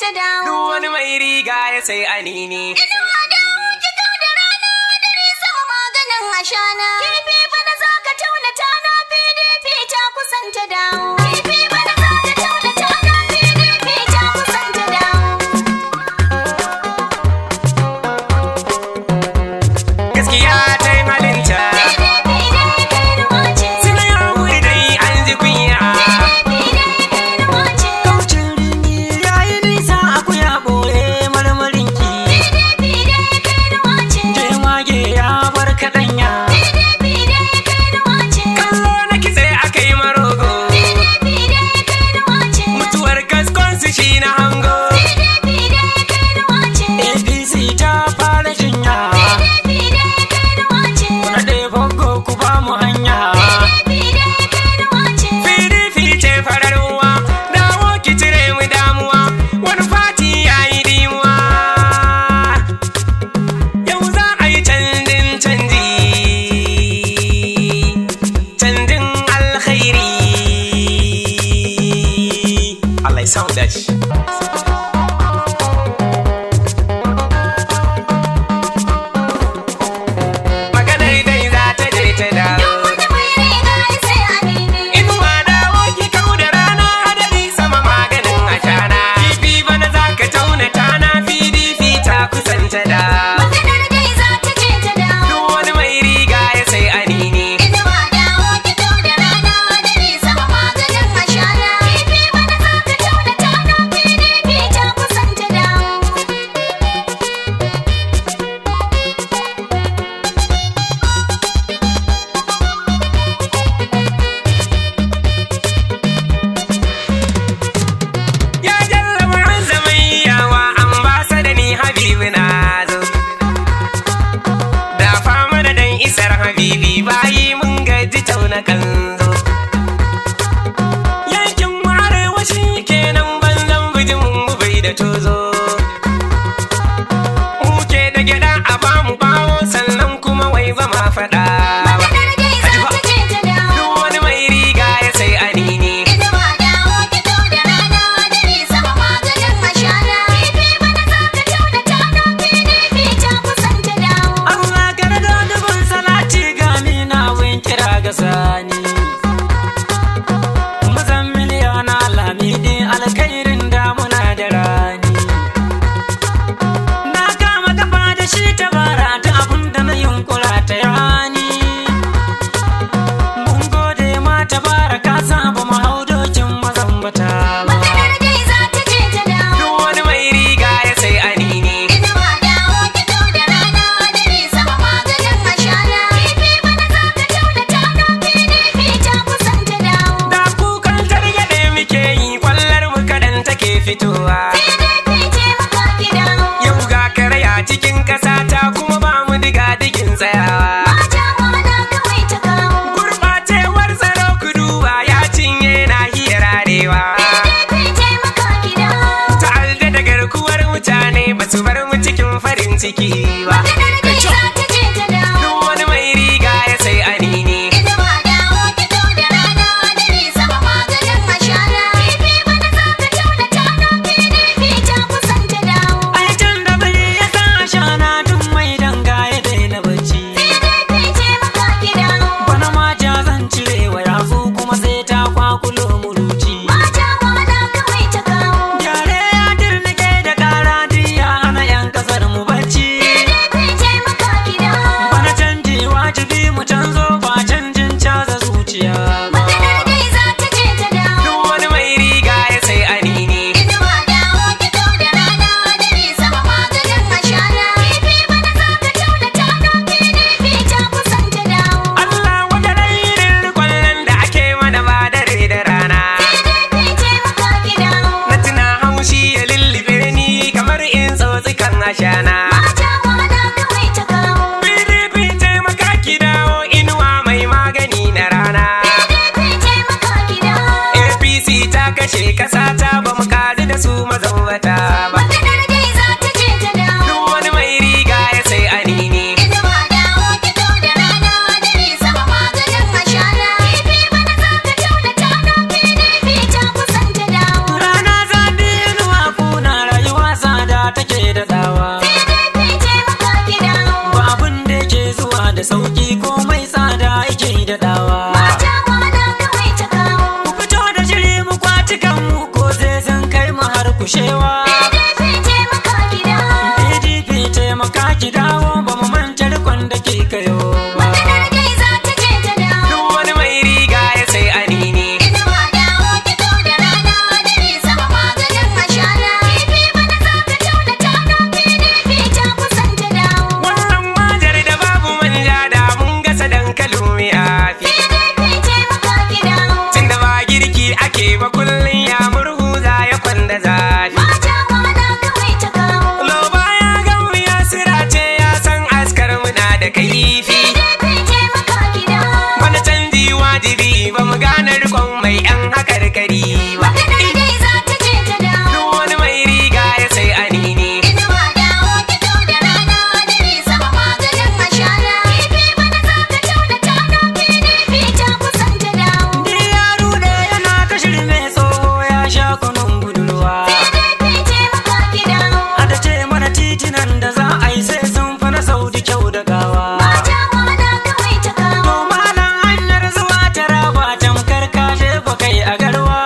ta dawo. Duk wani mai riga ya sai anini. Inuwa dawo ki kau da rana dare sama maganin ashana. Kifi bana za ka tauna tana PDP ta kusan ta dawo. Kifi bana za ka tauna tana PDP ta kusan ta dawo. Gaskiya ta yi halinta. PDP dai kai ruwa ce. Suna yawon dai an ji kunya. PDP dai kai ruwa ce. Kaucin rini ya yi nisa akuya ɓoye marmarinki. PDP dai kai ruwa ce. Jemage ya bar kaɗanya. PDP dai kai ruwa ce. Kallo na kitse aka yi marogo. PDP dai kai ruwa ce. Mutuwar gaskonsu shi na hango. PDP dai kai ruwa ce. APC ta fara jinya. PDP dai kai ruwa ce. Naɗe bongo ku ba mu hanya. PDP dai kai ruwa ce. PDP ce farar uwa. Dawo ki cire mu damuwa. Wani fati ya yi dimuwa. Yau za a yi canjin canji. Canjin alkhairi. Allah ya samu dace. Maganar dai za ta je ta dawo. Wani mai riga ya sai anini. Inuwa dawo ki kau da rana hadari sama maganin ashana. Kifi bana za ka tauna tana PDP ta kusanta da. Maganar dai za ta je ta dawo. Duk wani mai riga ya sai anini. Inuwa dawo ki kau da rana dare sama maganin ashana. Kifi bana za ka tauna tana PDP ta kusan ta dawo. Ya jallaba zaman yawa an basa da ni Habibu na zo. Da fama da dan isar Habibi bayi mun gaji tauna kanzo. Yankin mu arewa shi kenan banzan bijimin mu bai da tozo. Muke da gyada a bamu bawo sannan kuma wai ba ma faɗa ba. Maganar dai za ta je ta dawo. Duk wani mai riga ya sai anini. Inuwa dawo ki kau da rana dare sama maganin ashana. Kifi bana za ka tauna tana PDP ta kusan ta dawo. Allah ka da dubin salati gani na win kira ga sani. Mazan miliyona lamidi alkhairin damuna da rani. Na kama kafa da shi ta bara ta abun da na yunkura ta yani. Mun gode ma ta bara ka saba mu hau dokin mazambata ba. Maganar dai za ta je ta dawo. Duk wani mai riga ya sai anini. Inuwa dawo ki kau da rana dare sama maganin ashana. Kifi bana za ka tauna tana PDP ta kusan ta dawo. Da kukan targaɗe muke yi kwallar mu kaɗan take fitowa. PDP ce maka ki dawo. Yau ga karaya cikin ƙasa ta kuma ba mu diga digin tsayawa. Mata wana kawai ta kawo. Gurɓacewar tsaro ku duba ya cinye nahiyar arewa. PDP ce maka ki dawo. Ta'alda da garkuwar mutane ba su bar mu cikin farin ciki ba. Maganar dai za ta je ta dawo. Duk wani mai riga ya sai anini. Inuwa dawo ki kau da rana dare sama maganin ashana. Kifi bana za ka tauna tana PDP ta kusan ta dawo. Aikin da bai ya sa shana duk mai danga ya daina bacci. PDP ce maka ki dawo. Bana ma ja zan cire wa yafu kuma sai ta kwakulo muruci. Mata wana kawai ta kawo. Gyare ya dirnike da ƙara diya hana 'yan ƙasar mu bacci. PDP ce maka ki dawo. Bana canji wajibi mu canzo ba canjin caza zuciya ba. Maganar dai za ta je ta dawo. Duk wani mai riga ya sai anini. Inuwa dawo ki kau da rana dare sama maganin ashana. Kifi bana za ka tauna tana PDP ta kusan ta dawo. Allah wata rainin kwallon da ake mana ba dare da rana. PDP ce maka ki dawo. Na tuna haushi ya lullube ni kamar in tsotsi kan ashana. Mata wana kawai ta kawo. PDP taimaka ki dawo inuwa mai magani na rana. PDP ce maka ki dawo. APC ta kashe ƙasa ta ba mu kaji da su mazaunata ba. Maganar dai za ta je ta dawo. Duk wani mai riga ya sai anini. Inuwa dawo ki kau da rana dare sama maganin ashana. Kifi bana za ka tauna tana PDP ta kusan ta dawo. Rana zafi inuwa kuna rayu. durkushewa. PDP taimaka ki dawo. PDP taimaka ki dawo ba mu manta rikon da ke kayo ba. Maganar dai za ta je ta dawo. Duk wani mai riga ya sai anini. Inuwa dawo ki kau da rana dare sama maganin ashana. Kifi bana za ka tauna tana PDP ta kusan ta dawo. Wannan majar da babu manja da mun gasa dankalin miyafi. PDP taimaka ki dawo. Tunda ba girki ake ba kullum ya murhu za ya kwanda zafi. Mata mana kawai ta kawo. Loba ya gan mu ya sirace ya san askar muna da kaifi. PDP taimaka ki dawo. Wani canji wajibi ba mu gane rikon mai yan hakarkari ba. Maganar dai za ta je ta dawo. Duk wani mai riga ya sai anini. Inuwa dawo ki kau da rana dare sama maganin ashana. Kifi bana za ka tauna tana PDP ta kusan ta dawo. Ni ya rude yana ta shirme tsoho ya sha kunun budurwa. PDP taimaka ki dawo. Hada ce mana titinan da za a yi sai sun fi na Saudi kyau da gawa. Mata mana kawai ta kawo. To malam hanyar zuwa Taraba tamkar kashe ba kai a garwa.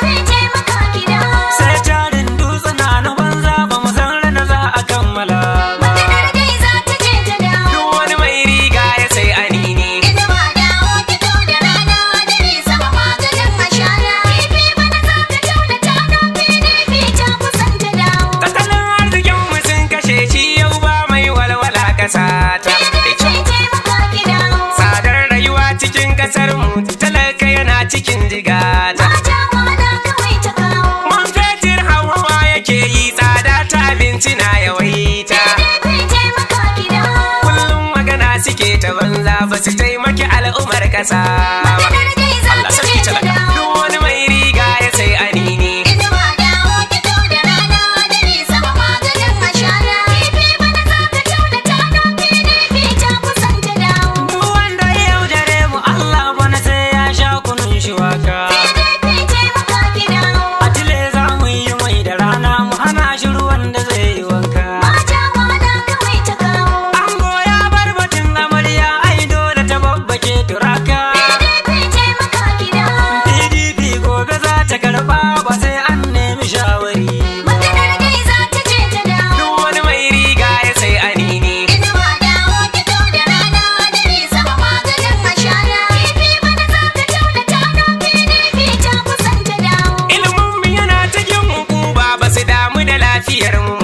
PDP taimaka ki dawo. Sai tarin dutsuna na banza ba mu san rana za a kammala ba. Maganar dai za ta je ta dawo. Duk wani mai riga ya sai anini. Inuwa dawo ki kau da rana dare sama maganin ashana. Kifi bana za ka tauna tana PDP ta kusan ta dawo. Tattalin arzikin mu sun kashe shi yau ba mai walwala kasa ta. PDP taimaka ki dawo. Tsadar rayuwa cikin kasar mu talaka yana cikin jigata. Mata mana kawai ta kawo. Man fetur hawa yake yi tsada ta abinci na yawaita. PDP taimaka ki dawo. Kullum magana suke ta banza ba su taimaki al'ummar kasa. Maganar dai za Allah ta sarki je ta talaka. dawo. Duk wani mai riga ya sai anini. Inuwa dawo ki kau da rana dare sama maganin ashana. Kifi bana za ka tauna tana PDP ta kusan ta dawo. Duk wanda ya yaudare mu Allah bana sai ya sha kunun shuwaka. PDP taimaka ki dawo. A tile za mu yi mai da rana mu hana shi ruwan da zai yi wanka. Mata mana kawai ta kawo. Ango ya bar batun amarya ai dole ta babbake turaka. PDP taimaka ki dawo. PDP gobe za ta karba ba sai an nemi shawari. Maganar dai za ta je ta dawo. Duk wani mai riga ya sai anini. Inuwa dawo ki kau da rana dare sama maganin ashana. Kifi bana za ka tauna tana PDP ta kusan ta dawo. Ilimin mu yana cikin hukuma ba su damu da lafiyar mu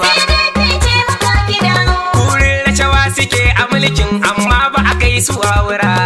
ba. PDP taimaka ki dawo. Kurin rashawa suke a mulkin amma ba a kai su a wurare